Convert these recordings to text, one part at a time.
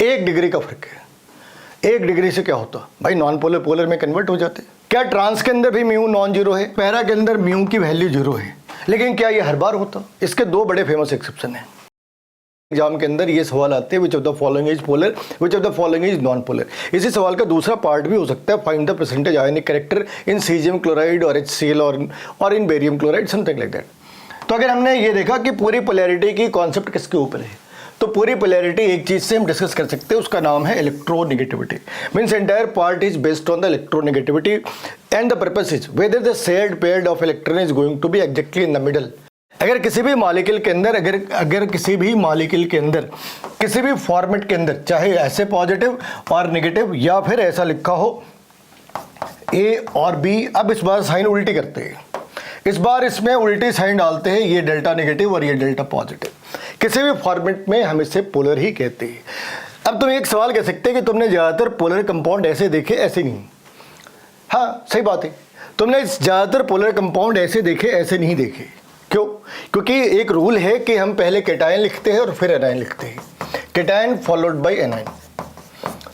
1 degree का फर्क है। 1 डिग्री से क्या होता भाई, नॉन पोलर पोलर में कन्वर्ट हो जाते। क्या ट्रांस के अंदर भी म्यू नॉन जीरो है? पैरा के अंदर म्यू की वैल्यू जीरो है, लेकिन क्या ये हर बार होता? इसके 2 बड़े फेमस एक्सेप्शन हैं। एग्जाम के अंदर ये सवाल आते हैं, which of the following is polar, which of the following is non polar. इसी सवाल का दूसरा पार्ट भी हो सकता है, find the percentage ionic character in caesium chloride और HCl और in barium chloride, something like that. तो अगर हमने ये देखा कि पूरी पोलैरिटी की कॉन्सेप्ट किसके ऊपर है, तो पूरी पोलैरिटी एक चीज से हम डिस्कस कर सकते हैं, उसका नाम है electronegativity. Means entire part is based on the electronegativity and the purpose is whether the shared pair of electron is going to be exactly in the middle. अगर किसी भी मॉलिक्यूल के अंदर अगर किसी भी मॉलिक्यूल के अंदर किसी भी फॉर्मेट के अंदर, चाहे ऐसे पॉजिटिव और नेगेटिव या फिर ऐसा लिखा हो A और B, अब इस बार साइन उल्टी करते हैं, इस बार इसमें उल्टी साइन डालते हैं, ये डेल्टा नेगेटिव और ये डेल्टा पॉजिटिव। किसी भी फॉर्मेट में हम इसे पोलर ही कहते हैं। अब तुम एक सवाल कह सकते हैं कि तुमने ज़्यादातर पोलर कंपाउंड ऐसे देखे, ऐसे नहीं। हाँ सही बात है, तुमने ज़्यादातर पोलर कंपाउंड ऐसे देखे, ऐसे नहीं देखे। क्यों? क्योंकि एक रूल है कि हम पहले कैटायन लिखते हैं और फिर एनायन लिखते हैं, कैटायन फॉलोड बाय एनायन।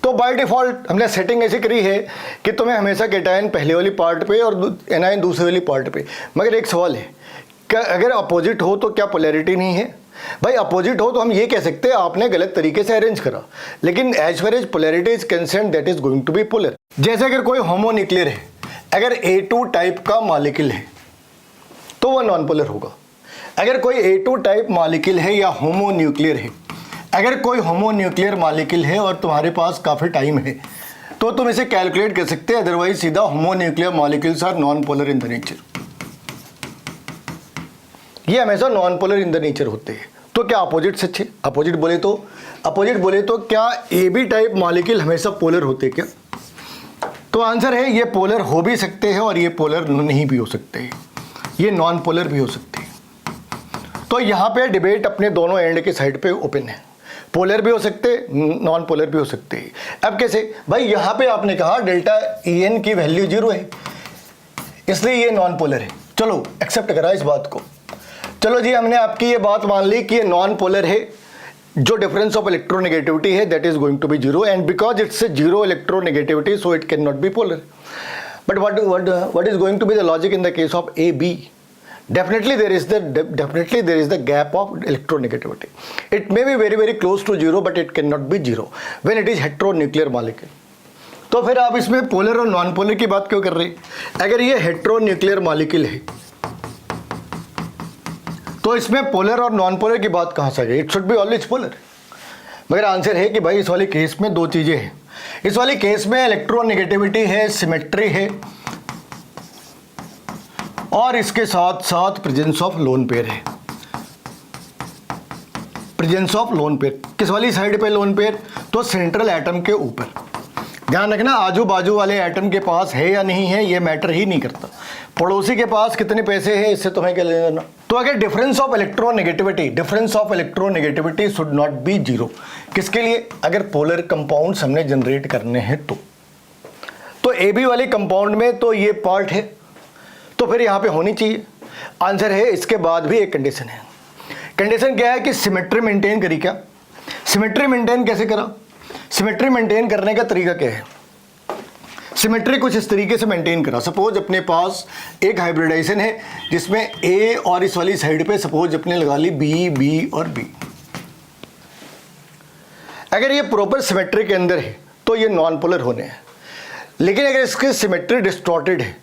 तो बाय डिफ़ॉल्ट हमने सेटिंग ऐसी करी है कि तुम्हें हमेशा कैटायन पहले वाली पार्ट पे और एनायन दूसरे वाली पार्ट पे। मगर एक सवाल है, क्या अगर अपोजिट हो तो क्या पोलैरिटी नहीं है? भाई अपोजिट हो तो हम ये कह सकते हैं आपने गलत तरीके से अरेंज करा, लेकिन as far as polarity is concerned that is going to be polar. जैसे अगर कोई होमोन्यूक्लियर है, अगर A2 टाइप का मॉलिक्यूल है तो वह नॉन पोलर होगा। अगर कोई A2 टाइप मॉलिक्यूल है या होमोन्यूक्लियर है, अगर कोई होमोन्यूक्लियर मॉलिक्यूल है और तुम्हारे पास काफ़ी टाइम है तो तुम इसे कैलकुलेट कर सकते हैं, अदरवाइज सीधा homonuclear molecules are non polar in the nature. ये हमेशा non polar in the nature होते हैं। तो क्या अपोजिट सच है? अपोजिट बोले तो क्या AB टाइप मॉलिक्यूल हमेशा पोलर होते क्या? तो आंसर है ये पोलर हो भी सकते हैं और ये पोलर नहीं भी हो सकते हैं, ये नॉन पोलर भी हो सकते हैं। तो यहाँ पे डिबेट अपने दोनों एंड के साइड पे ओपन है, पोलर भी हो सकते, नॉन पोलर भी हो सकते हैं। अब कैसे? भाई यहाँ पे आपने कहा डेल्टा EN की वैल्यू 0 है, इसलिए ये नॉन पोलर है। चलो एक्सेप्ट करा इस बात को। चलो जी, हमने आपकी ये बात मान ली कि ये नॉन पोलर है, जो डिफरेंस ऑफ इलेक्ट्रोनेगेटिविटी है that is going to be 0 and because it's a 0 electronegativity so it can not be polar. But what is going to be the logic in the case of AB? Definitely there is the gap of electronegativity. It may be very close to 0, but it cannot be 0 when it is heteronuclear molecule. तो फिर आप इसमें polar और non polar की बात क्यों कर रहे हैं? अगर ये हेटेरोन्यूक्लियर मॉलिक्यूल है तो इसमें पोलर और नॉन पोलर की बात कहाँ से आ गई? It should be always polar. मगर आंसर है कि भाई इस वाले केस में 2 चीज़ें हैं। इस वाले केस में इलेक्ट्रोनेगेटिविटी है, सिमेट्री है और इसके साथ साथ प्रेजेंस ऑफ लोन पेयर है। प्रेजेंस ऑफ लोन पेयर किस वाली साइड पे लोन पेयर? तो सेंट्रल एटम के ऊपर। ध्यान रखना, आजू बाजू वाले एटम के पास है या नहीं है ये मैटर ही नहीं करता, पड़ोसी के पास कितने पैसे हैं इससे तुम्हें क्या लेना। तो अगर difference of electronegativity should not be 0, किसके लिए? अगर पोलर कंपाउंड्स हमने जनरेट करने हैं तो AB वाले कंपाउंड में तो ये पार्ट है, तो फिर यहाँ पे होनी चाहिए। आंसर है इसके बाद भी एक कंडीशन है। कंडीशन क्या है कि सिमेट्री मेंटेन करी। क्या सिमेट्री मेंटेन कैसे करा? सिमेट्री मेंटेन करने का तरीका क्या है? सिमेट्री कुछ इस तरीके से मेंटेन करा। सपोज अपने पास एक हाइब्रिडाइजेशन है जिसमें A और इस वाली साइड पे सपोज अपने लगा ली B और B। अगर ये प्रॉपर सिमेट्री के अंदर है तो ये नॉन पोलर होने हैं, लेकिन अगर इसकी सिमेट्री डिस्टॉर्टेड है,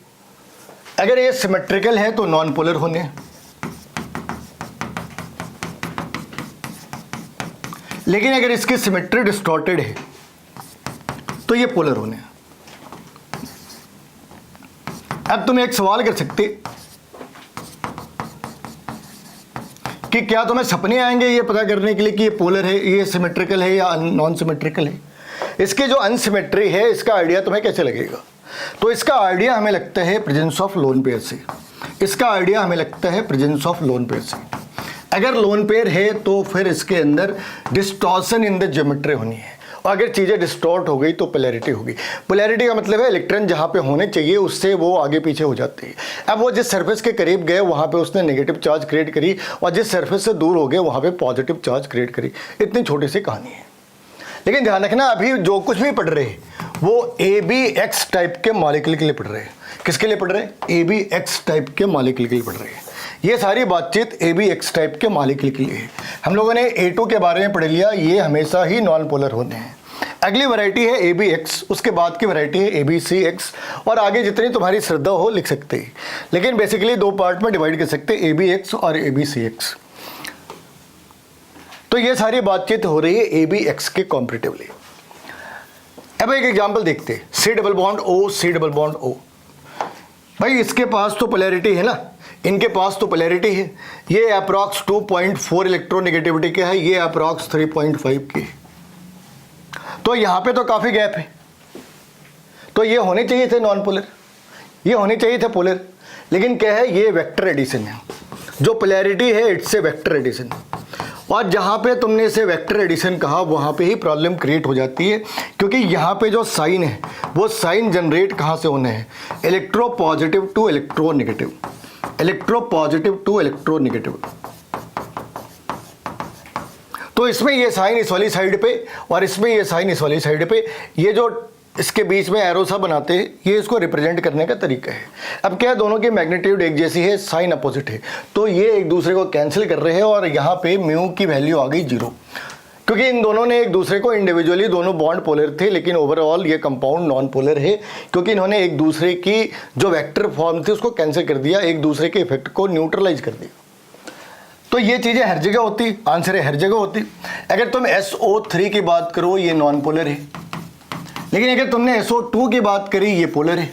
अगर ये सिमेट्रिकल है तो नॉन पोलर होने हैं, लेकिन अगर इसकी सिमेट्री डिस्टॉर्टेड है तो ये पोलर होने हैं। अब तुम एक सवाल कर सकते कि क्या तुम्हें सपने आएंगे ये पता करने के लिए कि ये पोलर है, ये सिमेट्रिकल है या नॉन सिमेट्रिकल है? इसके जो अनसिमेट्री है इसका आइडिया तुम्हें कैसे लगेगा? तो इसका आइडिया हमें लगता है प्रेजेंस ऑफ लोन पेयर से। इसका आइडिया हमें लगता है प्रेजेंस ऑफ लोन पेयर से। अगर लोन पेयर है तो फिर इसके अंदर डिस्टॉर्शन इन द ज्योमेट्री होनी है, और अगर चीज़ें डिस्टॉर्ट हो गई तो पोलैरिटी होगी। पोलैरिटी का मतलब है इलेक्ट्रॉन जहाँ पे होने चाहिए उससे वो आगे पीछे हो जाते हैं। अब वो जिस सरफेस के करीब गए वहाँ पे उसने नेगेटिव चार्ज क्रिएट करी और जिस सरफेस से दूर हो गए वहाँ पे पॉजिटिव चार्ज क्रिएट करी। इतनी छोटी सी कहानी है। लेकिन ध्यान रखना अभी जो कुछ भी पढ़ रहे हैं वो ABX टाइप के मॉलिक्यूल के लिए पढ़ रहे हैं। किसके लिए पढ़ रहे हैं? ABX टाइप के मॉलिक्यूल के लिए पढ़ रहे हैं। ये सारी बातचीत ABX टाइप के मॉलिक्यूल के लिए है। हम लोगों ने A2 के बारे में पढ़ लिया, ये हमेशा ही नॉन पोलर होते हैं। अगली वैरायटी है ABX, उसके बाद की वैरायटी है ABCX, और आगे जितनी तुम्हारी श्रद्धा हो लिख सकते हैं, लेकिन बेसिकली दो पार्ट में डिवाइड कर सकते हैं, ABX और ABCX। तो ये सारी बातचीत हो रही है ABX के कॉम्परेटिवली। अब एक एग्जांपल देखते हैं, C double bond O, C double bond O। भाई इसके पास तो पोलैरिटी है ना, इनके पास तो पोलैरिटी है। ये अप्रॉक्स 2.4 इलेक्ट्रोनेगेटिविटी का है, ये अप्रॉक्स 3.5 की है। तो यहाँ पे तो काफ़ी गैप है, तो ये होने चाहिए थे नॉन पोलर, ये होने चाहिए थे पोलर, लेकिन क्या है, ये वेक्टर एडिशन है। जो पोलैरिटी है इट्स ए वेक्टर एडिशन, और जहाँ पे तुमने इसे वेक्टर एडिशन कहा वहाँ पे ही प्रॉब्लम क्रिएट हो जाती है, क्योंकि यहाँ पे जो साइन है वो साइन जनरेट कहाँ से होने हैं? Electropositive to electronegative, electropositive to electronegative. तो इसमें ये साइन इस वाली साइड पे और इसमें ये साइन इस वाली साइड पे, ये जो इसके बीच में एरो सा बनाते हैं, ये इसको रिप्रेजेंट करने का तरीका है। अब क्या है, दोनों की मैग्नीट्यूड एक जैसी है, साइन अपोजिट है, तो ये एक दूसरे को कैंसिल कर रहे हैं, और यहाँ पे म्यू की वैल्यू आ गई 0, क्योंकि इन दोनों ने एक दूसरे को इंडिविजुअली, दोनों बॉन्ड पोलर थे, लेकिन ओवरऑल ये कंपाउंड नॉन पोलर है, क्योंकि इन्होंने एक दूसरे की जो वेक्टर फॉर्म थी उसको कैंसिल कर दिया, एक दूसरे के इफेक्ट को न्यूट्रलाइज कर दिया। तो ये चीज़ें हर जगह होती, आंसर है हर जगह होती। अगर तुम SO3 की बात करो ये नॉन पोलर है, लेकिन अगर तुमने SO2 की बात करी ये पोलर है।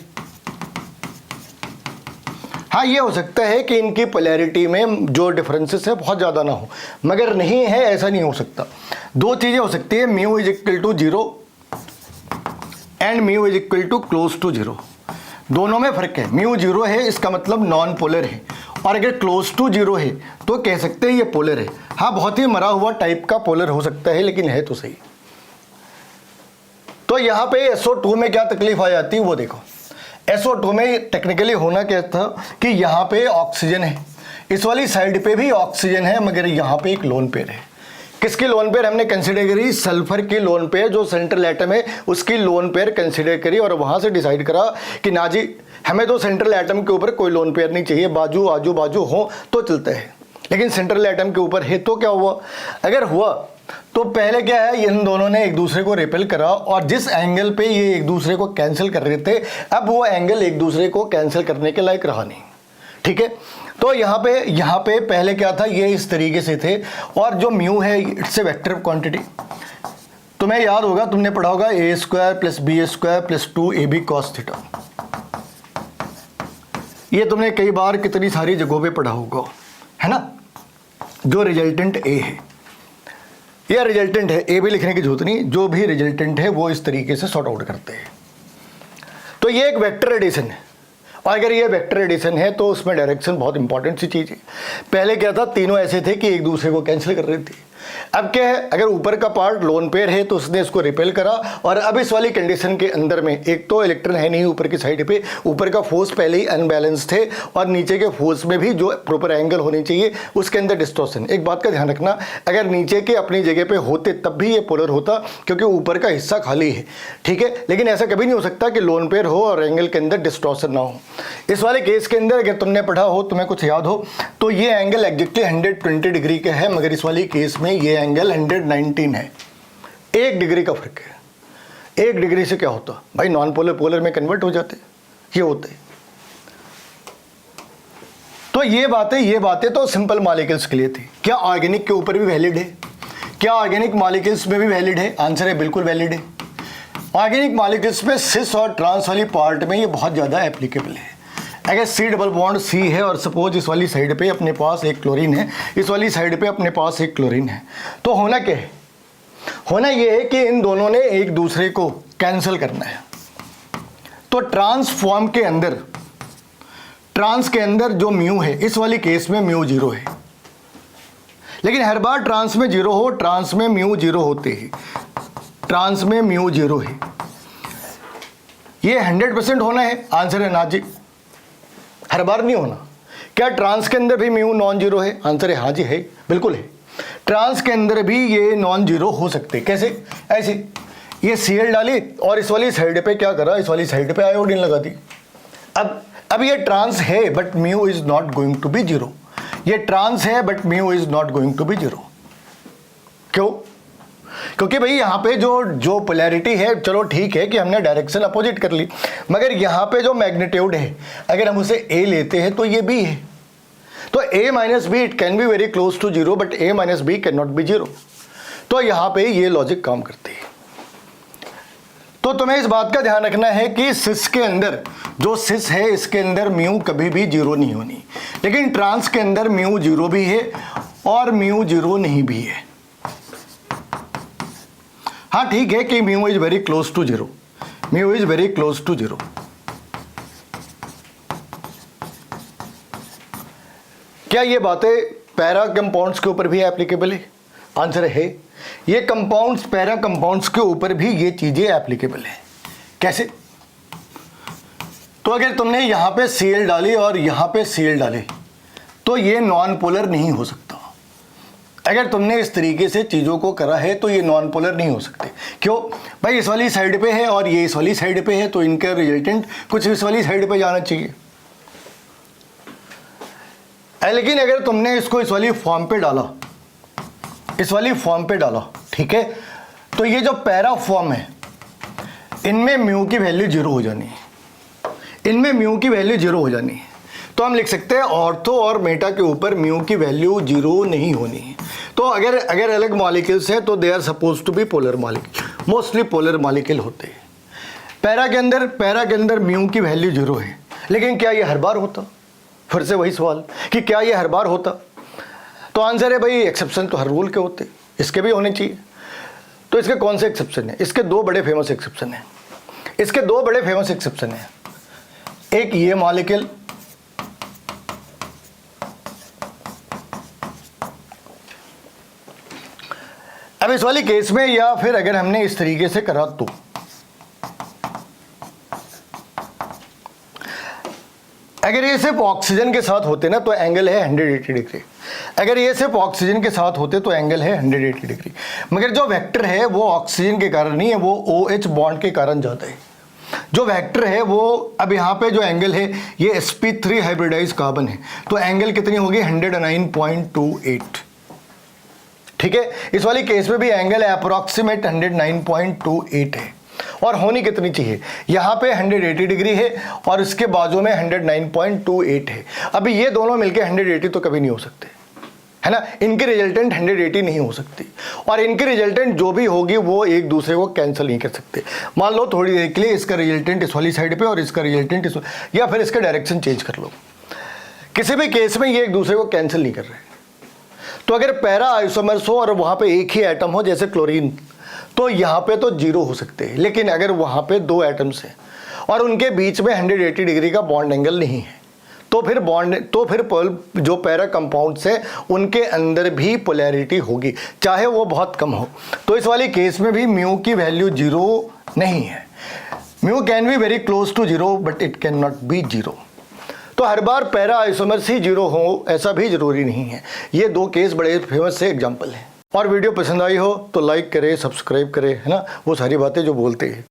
हाँ, ये हो सकता है कि इनकी पोलैरिटी में जो डिफरेंसेस है बहुत ज़्यादा ना हो, मगर नहीं है ऐसा नहीं हो सकता। दो चीज़ें हो सकती है, mu is equal to 0 and mu is equal to close to 0। दोनों में फ़र्क है। म्यू 0 है इसका मतलब नॉन पोलर है, और अगर क्लोज टू 0 है तो कह सकते हैं ये पोलर है। हाँ, बहुत ही मरा हुआ टाइप का पोलर हो सकता है, लेकिन है तो सही। तो यहाँ पे SO2 में क्या तकलीफ आ जाती है वो देखो। SO2 में टेक्निकली होना क्या था कि यहाँ पे ऑक्सीजन है, इस वाली साइड पे भी ऑक्सीजन है, मगर यहाँ पे एक लोन पेयर है। किसकी लोन पेयर हमने कंसिडर करी? सल्फर की लोन पेयर, जो सेंट्रल एटम है उसकी लोन पेयर कंसिडर करी, और वहाँ से डिसाइड करा कि ना जी हमें तो सेंट्रल एटम के ऊपर कोई लोन पेयर नहीं चाहिए, बाजू आजू बाजू हो तो चलता है, लेकिन सेंट्रल एटम के ऊपर है। तो क्या हुआ? अगर हुआ तो पहले क्या है, इन दोनों ने एक दूसरे को रिपेल करा, और जिस एंगल पे ये एक दूसरे को कैंसिल कर रहे थे, अब वो एंगल एक दूसरे को कैंसिल करने के लायक रहा नहीं। ठीक है, तो यहाँ पे पहले क्या था, ये इस तरीके से थे, और जो म्यू है इट्स ए वेक्टर क्वांटिटी। तुम्हें याद होगा, तुमने पढ़ा होगा A² + B² + 2AB cos θ। ये तुमने कई बार कितनी सारी जगहों पे पढ़ा होगा, है ना। जो रिजल्टेंट A है, यह रिजल्टेंट है, A भी लिखने की जरूरत नहीं, जो भी रिजल्टेंट है वो इस तरीके से सॉर्ट आउट करते हैं। तो ये एक वेक्टर एडिशन है, और अगर ये वेक्टर एडिशन है तो उसमें डायरेक्शन बहुत इंपॉर्टेंट सी चीज़ है। पहले क्या था, तीनों ऐसे थे कि एक दूसरे को कैंसिल कर रहे थे। अब क्या है, अगर ऊपर का पार्ट लोन पेयर है तो उसने इसको रिपेल करा, और अब इस वाली कंडीशन के अंदर में एक तो इलेक्ट्रॉन है नहीं ऊपर की साइड पे, ऊपर का फोर्स पहले ही अनबैलेंस थे, और नीचे के फोर्स में भी जो प्रॉपर एंगल होनी चाहिए उसके अंदर डिस्टॉर्शन। एक बात का ध्यान रखना, अगर नीचे के अपनी जगह पे होते तब भी ये पोलर होता, क्योंकि ऊपर का हिस्सा खाली है। ठीक है, लेकिन ऐसा कभी नहीं हो सकता कि लोन पेयर हो और एंगल के अंदर डिस्टॉर्शन ना हो। इस वाले केस के अंदर अगर तुमने पढ़ा हो, तुम्हें कुछ याद हो, तो ये एंगल एग्जैक्टली 120 डिग्री का है, मगर इस वाली केस में ये एंगल 119 है। 1 डिग्री का फर्क है। 1 डिग्री से क्या होता भाई, नॉन पोलर पोलर में कन्वर्ट हो जाते, ये होते। तो ये बातें तो सिंपल मॉलिक्यूल्स के लिए थी। क्या ऑर्गेनिक के ऊपर भी वैलिड है? क्या ऑर्गेनिक मॉलिक्यूल्स में भी वैलिड है? आंसर है बिल्कुल वैलिड है। ऑर्गेनिक मॉलिक्यूल्स में सिस और ट्रांस वाली पार्ट में ये बहुत ज़्यादा एप्लीकेबल है। अगर C डबल बॉन्ड C है, और सपोज इस वाली साइड पे अपने पास एक क्लोरीन है, इस वाली साइड पे अपने पास एक क्लोरीन है, तो होना क्या है? होना ये है कि इन दोनों ने एक दूसरे को कैंसिल करना है। तो ट्रांस के अंदर जो म्यू है, इस वाली केस में म्यू 0 है, लेकिन हर बार ट्रांस में 0 हो, ट्रांस में म्यू 0 होते ही, ट्रांस में म्यू 0 है। ये 100% होना है? आंसर है ना जी, हर बार नहीं होना। क्या ट्रांस के अंदर भी म्यू नॉन जीरो है? आंसर है हाँ जी है, बिल्कुल है। ट्रांस के अंदर भी ये नॉन जीरो हो सकते। कैसे? ऐसे ये Cl डाली और इस वाली साइड पे क्या करा, इस वाली साइड पे आयोडीन लगा दी। अब ये ट्रांस है but mu is not going to be zero. ये ट्रांस है but mu is not going to be zero. क्यों? क्योंकि भाई यहाँ पे जो पोलैरिटी है, चलो ठीक है कि हमने डायरेक्शन अपोजिट कर ली, मगर यहाँ पे जो मैग्नीट्यूड है अगर हम उसे A लेते हैं तो ये B है। तो A minus B it can be very close to zero but A minus B can not be zero. तो यहाँ पे ये लॉजिक काम करती है। तो तुम्हें इस बात का ध्यान रखना है कि सिस के अंदर, जो सिस है इसके अंदर म्यू कभी भी जीरो नहीं होनी, लेकिन ट्रांस के अंदर म्यू जीरो भी है और म्यू जीरो नहीं भी है। हाँ ठीक है कि mu is very close to zero, mu is very close to zero. क्या ये बातें पैरा कंपाउंड्स के ऊपर भी एप्लीकेबल है? आंसर है ये कंपाउंड्स, पैरा कंपाउंड्स के ऊपर भी ये चीजें एप्लीकेबल है। कैसे? तो अगर तुमने यहां पे Cl डाली और यहां पे Cl डाले तो ये नॉन पोलर नहीं हो सकता। अगर तुमने इस तरीके से चीजों को करा है तो ये नॉन पोलर नहीं हो सकते। क्यों भाई? इस वाली साइड पे है और ये इस वाली साइड पे है, तो इनका रिजल्टेंट कुछ इस वाली साइड पे जाना चाहिए। लेकिन अगर तुमने इसको इस वाली फॉर्म पे डाला, इस वाली फॉर्म पे डाला, ठीक है, तो ये जो पैरा फॉर्म है इनमें म्यू की वैल्यू जीरो हो जानी है, इनमें म्यू की वैल्यू जीरो हो जानी है। तो हम लिख सकते हैं ऑर्थो और मेटा के ऊपर म्यू की वैल्यू जीरो नहीं होनी है। तो अगर अलग मॉलिक्यूल्स है तो they are suppose to be polar molecule, mostly polar molecule होते हैं। पैरा के अंदर म्यू की वैल्यू जीरो है, लेकिन क्या ये हर बार होता? फिर से वही सवाल कि क्या ये हर बार होता? तो आंसर है भाई एक्सेप्शन तो हर रूल के होते, इसके भी होने चाहिए। तो इसके कौन से एक्सेप्शन है? इसके दो बड़े फेमस एक्सेप्शन हैं। इसके दो बड़े फेमस एक्सेप्शन हैं। एक ये मॉलिक्यूल, अब इस वाली केस में या फिर अगर हमने इस तरीके से करा तो अगर ये सिर्फ ऑक्सीजन के साथ होते ना तो एंगल है 180 डिग्री। अगर ये सिर्फ ऑक्सीजन के साथ होते तो एंगल है 180 डिग्री। मगर जो वेक्टर है वो ऑक्सीजन के कारण नहीं है, वो OH बॉन्ड के कारण जाता है। जो वेक्टर है वो, अब यहाँ पे जो एंगल है ये sp3 हाइब्रिडाइज कार्बन है, तो एंगल कितनी होगी? 109.28। ठीक है, इस वाली केस में भी एंगल अप्रोक्सीमेट 109.28 है। और होनी कितनी चाहिए? यहाँ पे 180 डिग्री है और इसके बाजू में 109.28 है। अभी ये दोनों मिलके 180 तो कभी नहीं हो सकते, है ना। इनकी रिजल्टेंट 180 नहीं हो सकती, और इनकी रिजल्टेंट जो भी होगी वो एक दूसरे को कैंसिल नहीं कर सकते। मान लो थोड़ी देर के लिए इसका रिजल्टेंट इस वाली साइड पे और इसका रिजल्टेंट इस, या फिर इसका डायरेक्शन चेंज कर लो, किसी भी केस में ये एक दूसरे को कैंसिल नहीं कर रहे। तो अगर पैरा आइसोमर्स हो और वहाँ पे एक ही एटम हो जैसे क्लोरीन, तो यहाँ पे तो जीरो हो सकते हैं। लेकिन अगर वहाँ पे दो एटम्स हैं और उनके बीच में 180 डिग्री का बॉन्ड एंगल नहीं है, तो फिर जो पैरा कंपाउंड्स है उनके अंदर भी पोलैरिटी होगी, चाहे वो बहुत कम हो। तो इस वाली केस में भी म्यू की वैल्यू जीरो नहीं है। Mu can be very close to zero but it can not be zero. तो हर बार पैरा आइसोमर्स ही जीरो हो ऐसा भी जरूरी नहीं है। ये दो केस बड़े फेमस से एग्जाम्पल हैं। और वीडियो पसंद आई हो तो लाइक करें, सब्सक्राइब करें, है ना, वो सारी बातें जो बोलते हैं।